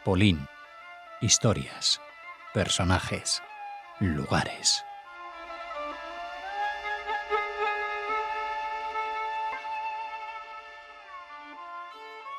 Polín. Historias, personajes, lugares.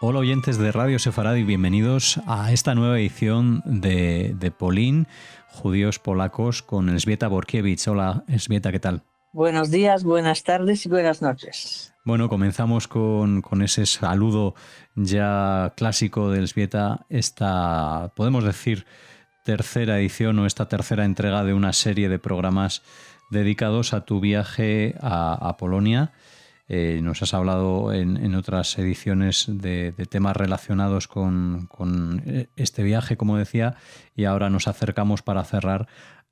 Hola oyentes de Radio Sefaradi, bienvenidos a esta nueva edición de Polín, judíos polacos, con Elżbieta Borkiewicz. Hola Elżbieta, ¿qué tal? Buenos días, buenas tardes y buenas noches. Bueno, comenzamos con ese saludo ya clásico de Elżbieta, esta, podemos decir, tercera edición o esta tercera entrega de una serie de programas dedicados a tu viaje a Polonia. Nos has hablado en otras ediciones de temas relacionados con este viaje, como decía, y ahora nos acercamos para cerrar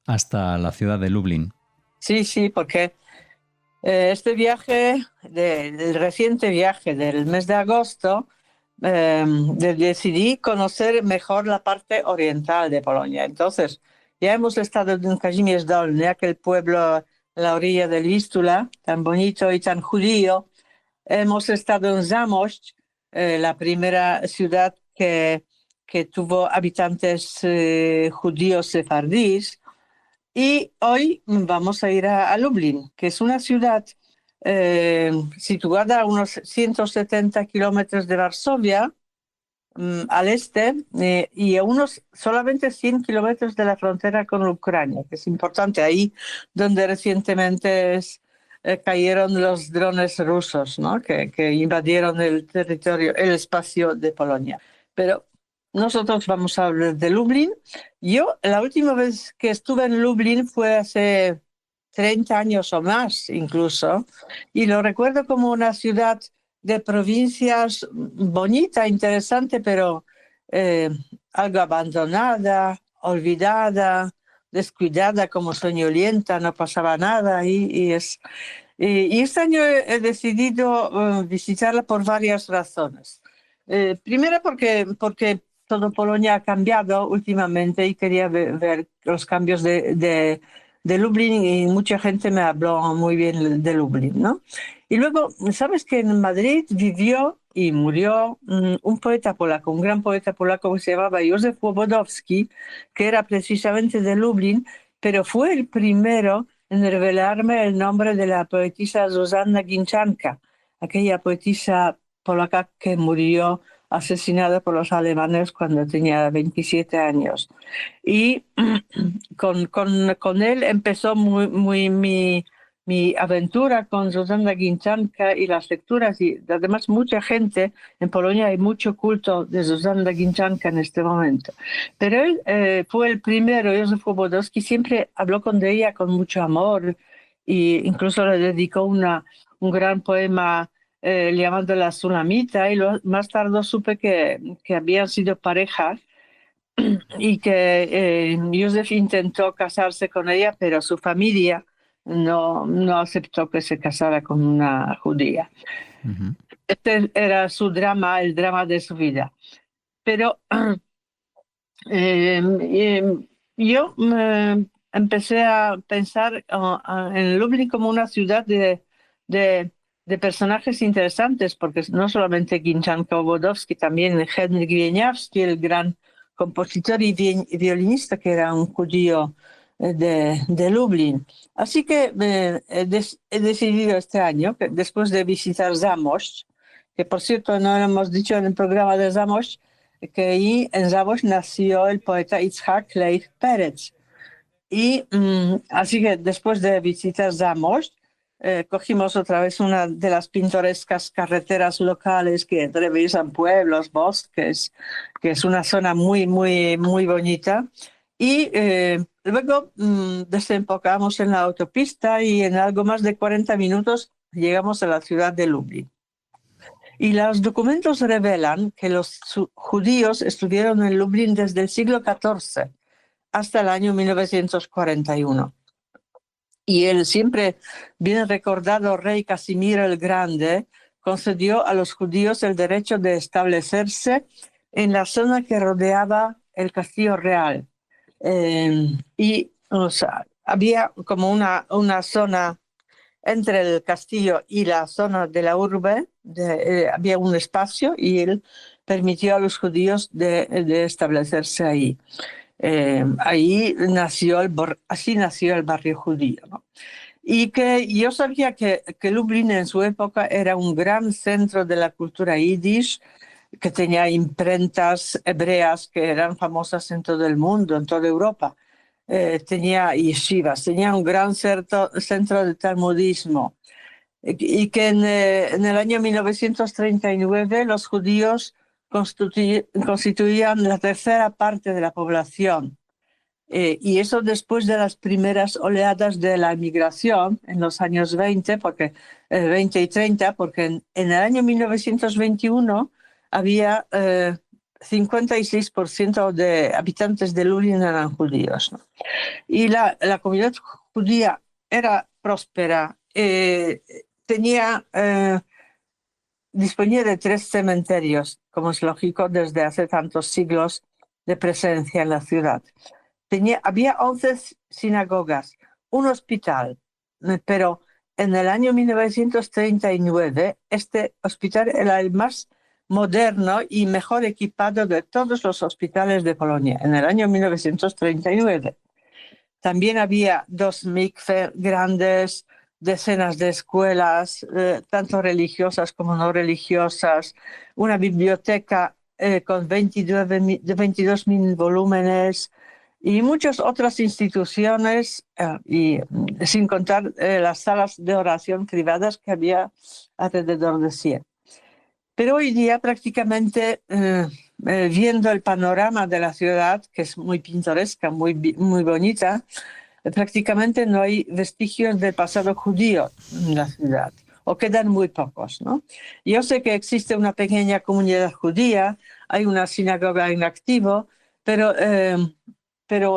hasta la ciudad de Lublin. Sí, porque este viaje, el reciente viaje del mes de agosto, decidí conocer mejor la parte oriental de Polonia. Entonces, ya hemos estado en Kazimierz Dolny, aquel pueblo a la orilla del Vístula, tan bonito y tan judío. Hemos estado en Zamość, la primera ciudad que tuvo habitantes judíos sefardíes. Y hoy vamos a ir a Lublin, que es una ciudad situada a unos 170 kilómetros de Varsovia, al este, y a unos solamente 100 kilómetros de la frontera con Ucrania, que es importante, ahí donde recientemente cayeron los drones rusos, ¿no? que invadieron el territorio, el espacio de Polonia. Pero nosotros vamos a hablar de Lublin. Yo, la última vez que estuve en Lublin fue hace 30 años o más incluso, y lo recuerdo como una ciudad de provincias bonita, interesante, pero algo abandonada, olvidada, descuidada, como soñolienta, no pasaba nada. Y este año he decidido visitarla por varias razones. Primero porque todo Polonia ha cambiado últimamente y quería ver los cambios de Lublin, y mucha gente me habló muy bien de Lublin, ¿no? Y luego, ¿sabes que en Madrid vivió y murió un poeta polaco, un gran poeta polaco que se llamaba Józef Łobodowski, que era precisamente de Lublin, pero fue el primero en revelarme el nombre de la poetisa Zuzanna Ginczanka, aquella poetisa polaca que murió asesinada por los alemanes cuando tenía 27 años. Y con él empezó mi aventura con Zuzanna Ginczanka y las lecturas, y además mucha gente en Polonia, hay mucho culto de Zuzanna Ginczanka en este momento. Pero él fue el primero, Józef Łobodowski, siempre habló con ella con mucho amor, e incluso le dedicó un gran poema llamándola Sulamita, y más tarde supe que habían sido pareja y que Józef intentó casarse con ella, pero su familia no aceptó que se casara con una judía. Uh-huh. Este era su drama, el drama de su vida. Pero yo empecé a pensar en Lublin como una ciudad de personajes interesantes, porque no solamente Ginczanka Łobodowski, también Henryk Wieniawski, el gran compositor y violinista, que era un judío de Lublin. Así que he decidido este año, que después de visitar Zamość, que por cierto no lo hemos dicho en el programa de Zamość, que ahí en Zamość nació el poeta Itzhak Leif Perec. Y así que después de visitar Zamość, cogimos otra vez una de las pintorescas carreteras locales que atraviesan pueblos, bosques, que es una zona muy bonita. Y luego desembocamos en la autopista y en algo más de 40 minutos llegamos a la ciudad de Lublin. Y los documentos revelan que los judíos estuvieron en Lublin desde el siglo XIV hasta el año 1941. Y el siempre bien recordado rey Casimiro el Grande concedió a los judíos el derecho de establecerse en la zona que rodeaba el castillo real. Y o sea, había como una zona entre el castillo y la zona de la urbe, había un espacio, y él permitió a los judíos de establecerse ahí. Así nació el barrio judío, ¿no? Y que yo sabía que Lublin en su época era un gran centro de la cultura yiddish, que tenía imprentas hebreas que eran famosas en todo el mundo, en toda Europa. Tenía yeshivas, tenía un gran centro de talmudismo. Y que en el año 1939 los judíos constituían la tercera parte de la población. Y eso después de las primeras oleadas de la migración en los años 20, 20 y 30, porque en el año 1921 había 56% de habitantes de Lublin eran judíos, ¿no? Y la comunidad judía era próspera, disponía de 3 cementerios, como es lógico desde hace tantos siglos de presencia en la ciudad. Había 11 sinagogas, un hospital, pero en el año 1939 este hospital era el más moderno y mejor equipado de todos los hospitales de Polonia, en el año 1939. También había 2 mikve grandes, decenas de escuelas, tanto religiosas como no religiosas, una biblioteca con 22.000 volúmenes y muchas otras instituciones, y sin contar las salas de oración privadas que había alrededor de 100. Pero hoy día prácticamente, viendo el panorama de la ciudad, que es muy pintoresca, muy bonita, prácticamente no hay vestigios del pasado judío en la ciudad, o quedan muy pocos, ¿no? Yo sé que existe una pequeña comunidad judía, hay una sinagoga en activo, pero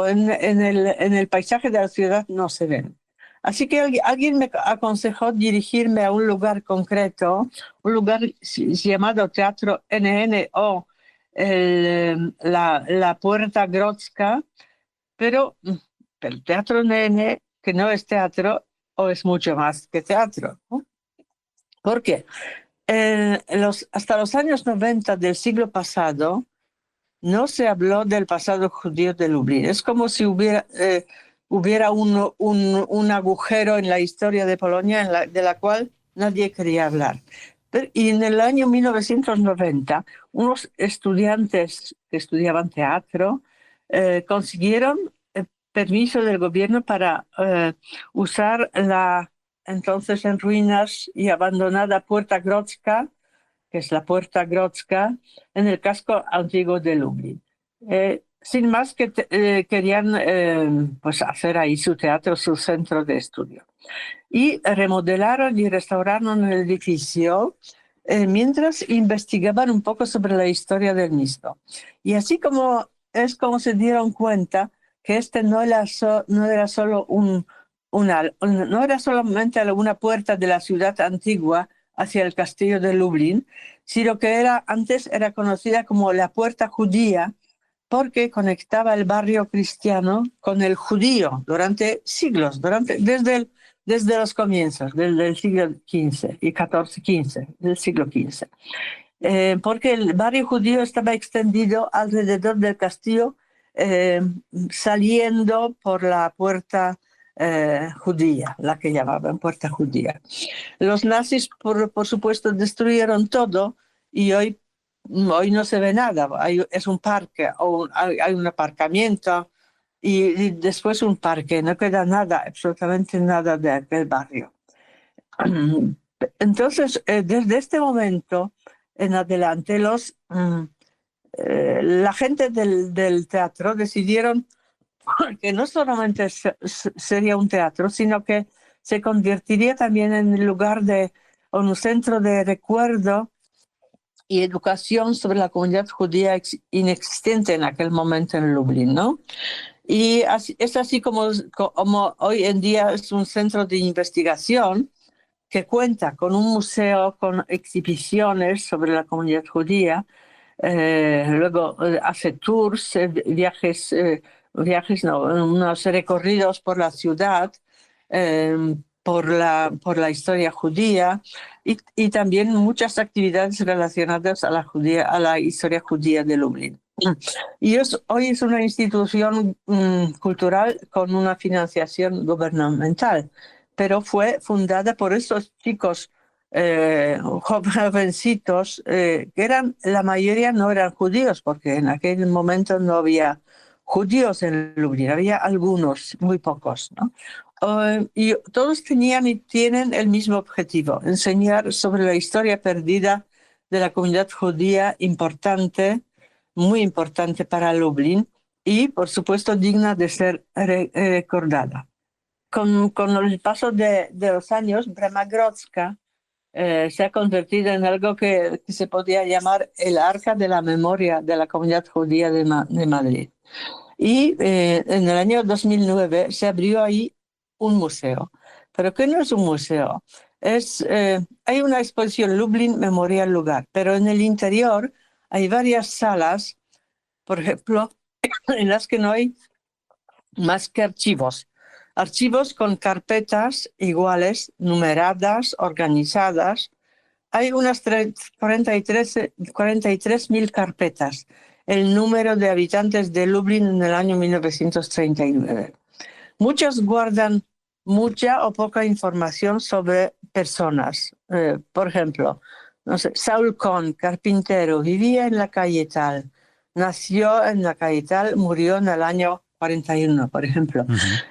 en el paisaje de la ciudad no se ven. Así que alguien me aconsejó dirigirme a un lugar concreto, un lugar llamado Teatro NN o la Puerta Grodzka, pero el Teatro NN, que no es teatro, o es mucho más que teatro, ¿no? ¿Por qué? Hasta los años 90 del siglo pasado no se habló del pasado judío de Lublin. Es como si hubiera un agujero en la historia de Polonia de la cual nadie quería hablar. Y en el año 1990, unos estudiantes que estudiaban teatro consiguieron permiso del gobierno para usar la entonces en ruinas y abandonada Puerta Grodzka, que es la Puerta Grodzka, en el casco antiguo de Lublin. Sin más, que querían pues hacer ahí su teatro, su centro de estudio. Y remodelaron y restauraron el edificio mientras investigaban un poco sobre la historia del mismo. Y así como se dieron cuenta que este no era solo no era solamente una puerta de la ciudad antigua hacia el castillo de Lublin, sino que antes era conocida como la Puerta Judía, porque conectaba el barrio cristiano con el judío durante siglos, desde los comienzos del siglo XV y XIV, del siglo XV. Porque el barrio judío estaba extendido alrededor del castillo, saliendo por la puerta judía, la que llamaban puerta judía. Los nazis, por supuesto, destruyeron todo y hoy no se ve nada. Es un parque, hay un aparcamiento y después un parque. No queda nada, absolutamente nada de aquel barrio. Entonces, desde este momento en adelante, la gente del teatro decidieron que no solamente sería un teatro, sino que se convertiría también en un centro de recuerdo y educación sobre la comunidad judía inexistente en aquel momento en Lublin, ¿no? Y es así como hoy en día es un centro de investigación que cuenta con un museo, con exhibiciones sobre la comunidad judía. Luego hace tours, unos recorridos por la ciudad, por la historia judía y también muchas actividades relacionadas a la historia judía de Lublin. Y hoy es una institución cultural con una financiación gubernamental, pero fue fundada por estos chicos jovencitos que la mayoría no eran judíos, porque en aquel momento no había judíos en Lublin, había algunos, muy pocos, ¿no? Y todos tenían y tienen el mismo objetivo: enseñar sobre la historia perdida de la comunidad judía importante, muy importante para Lublin y, por supuesto, digna de ser recordada. Con el paso de los años, Brema Grodzka se ha convertido en algo que se podía llamar el arca de la memoria de la comunidad judía de Madrid. Y en el año 2009 se abrió ahí un museo. Pero ¿qué no es un museo? Hay una exposición Lublin Memorial Lugar, pero en el interior hay varias salas, por ejemplo, en las que no hay más que archivos. Archivos con carpetas iguales, numeradas, organizadas. Hay unas 43.000 carpetas, el número de habitantes de Lublin en el año 1939. Muchos guardan mucha o poca información sobre personas. Por ejemplo, no sé, Saul Kohn, carpintero, vivía en la calle tal, nació en la calle tal, murió en el año 41, por ejemplo.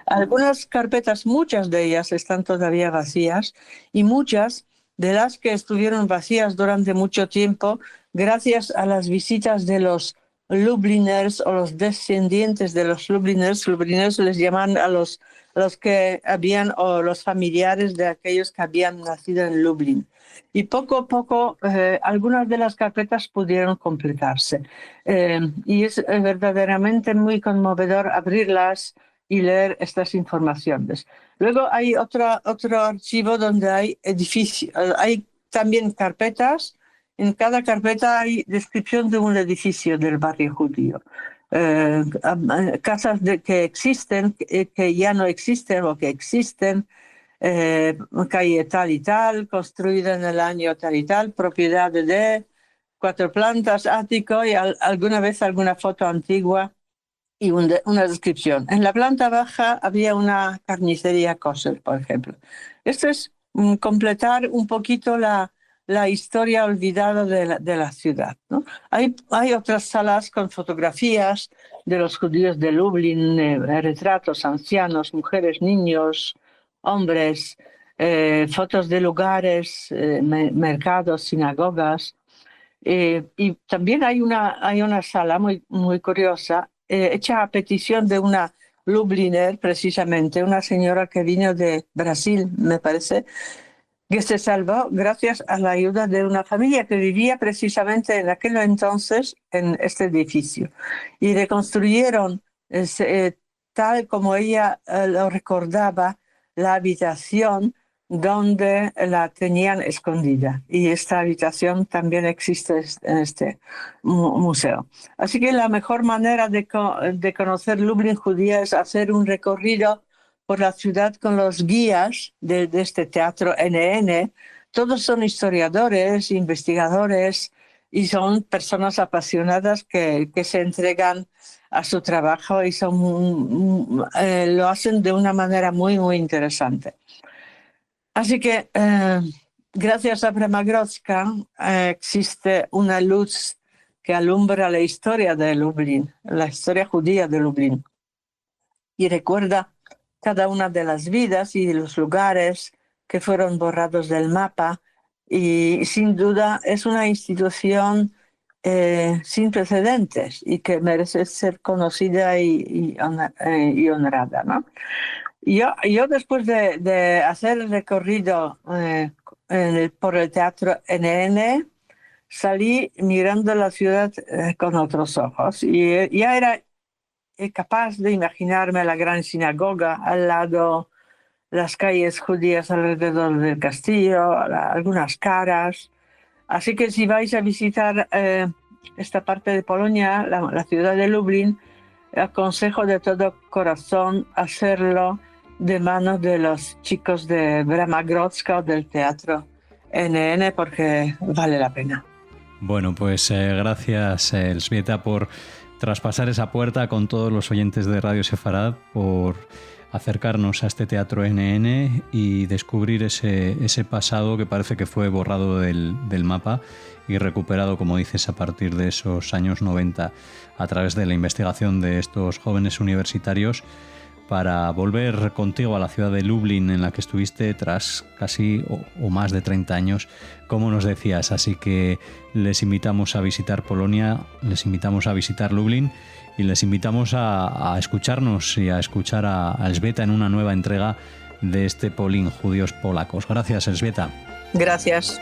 Algunas carpetas, muchas de ellas están todavía vacías y muchas de las que estuvieron vacías durante mucho tiempo, gracias a las visitas de los Lubliners o los descendientes de los Lubliners les llaman a los que habían, o los familiares de aquellos que habían nacido en Lublin. Y poco a poco algunas de las carpetas pudieron completarse. Y es verdaderamente muy conmovedor abrirlas y leer estas informaciones. Luego hay otro archivo donde hay hay también carpetas. En cada carpeta hay descripción de un edificio del barrio judío. Casas que existen, que ya no existen o que existen, calle tal y tal, construida en el año tal y tal, propiedad de 4 plantas, ático y alguna vez alguna foto antigua y una descripción. En la planta baja había una carnicería kosher, por ejemplo. Esto es completar un poquito la historia olvidada de la ciudad, ¿no? Hay otras salas con fotografías de los judíos de Lublin, retratos, ancianos, mujeres, niños, hombres, fotos de lugares, mercados, sinagogas. Y también hay una sala muy, muy curiosa, hecha a petición de una Lubliner, precisamente, una señora que vino de Brasil, me parece, que se salvó gracias a la ayuda de una familia que vivía precisamente en aquel entonces en este edificio. Y reconstruyeron, tal como ella lo recordaba, la habitación donde la tenían escondida. Y esta habitación también existe en este museo. Así que la mejor manera de conocer Lublin judía es hacer un recorrido por la ciudad con los guías de este teatro NN. Todos son historiadores, investigadores y son personas apasionadas que se entregan a su trabajo y lo hacen de una manera muy, muy interesante. Así que gracias a Brema Grodzka existe una luz que alumbra la historia de Lublin, la historia judía de Lublin, y recuerda cada una de las vidas y los lugares que fueron borrados del mapa. Y sin duda es una institución sin precedentes y que merece ser conocida y honrada, ¿no? Yo después de hacer el recorrido por el Teatro NN, salí mirando la ciudad con otros ojos y ya era capaz de imaginarme la gran sinagoga al lado, las calles judías alrededor del castillo, algunas caras. Así que si vais a visitar esta parte de Polonia, la ciudad de Lublin, aconsejo de todo corazón hacerlo de manos de los chicos de Brama Grodzka o del Teatro NN, porque vale la pena. Bueno, pues gracias, Elzbieta, por traspasar esa puerta con todos los oyentes de Radio Sefarad, por acercarnos a este Teatro NN y descubrir ese pasado que parece que fue borrado del mapa y recuperado, como dices, a partir de esos años 90 a través de la investigación de estos jóvenes universitarios, para volver contigo a la ciudad de Lublin, en la que estuviste tras casi o más de 30 años, como nos decías. Así que les invitamos a visitar Polonia, les invitamos a visitar Lublin y les invitamos a escucharnos y a escuchar a Elzbieta en una nueva entrega de este Polin Judíos Polacos. Gracias, Elzbieta. Gracias.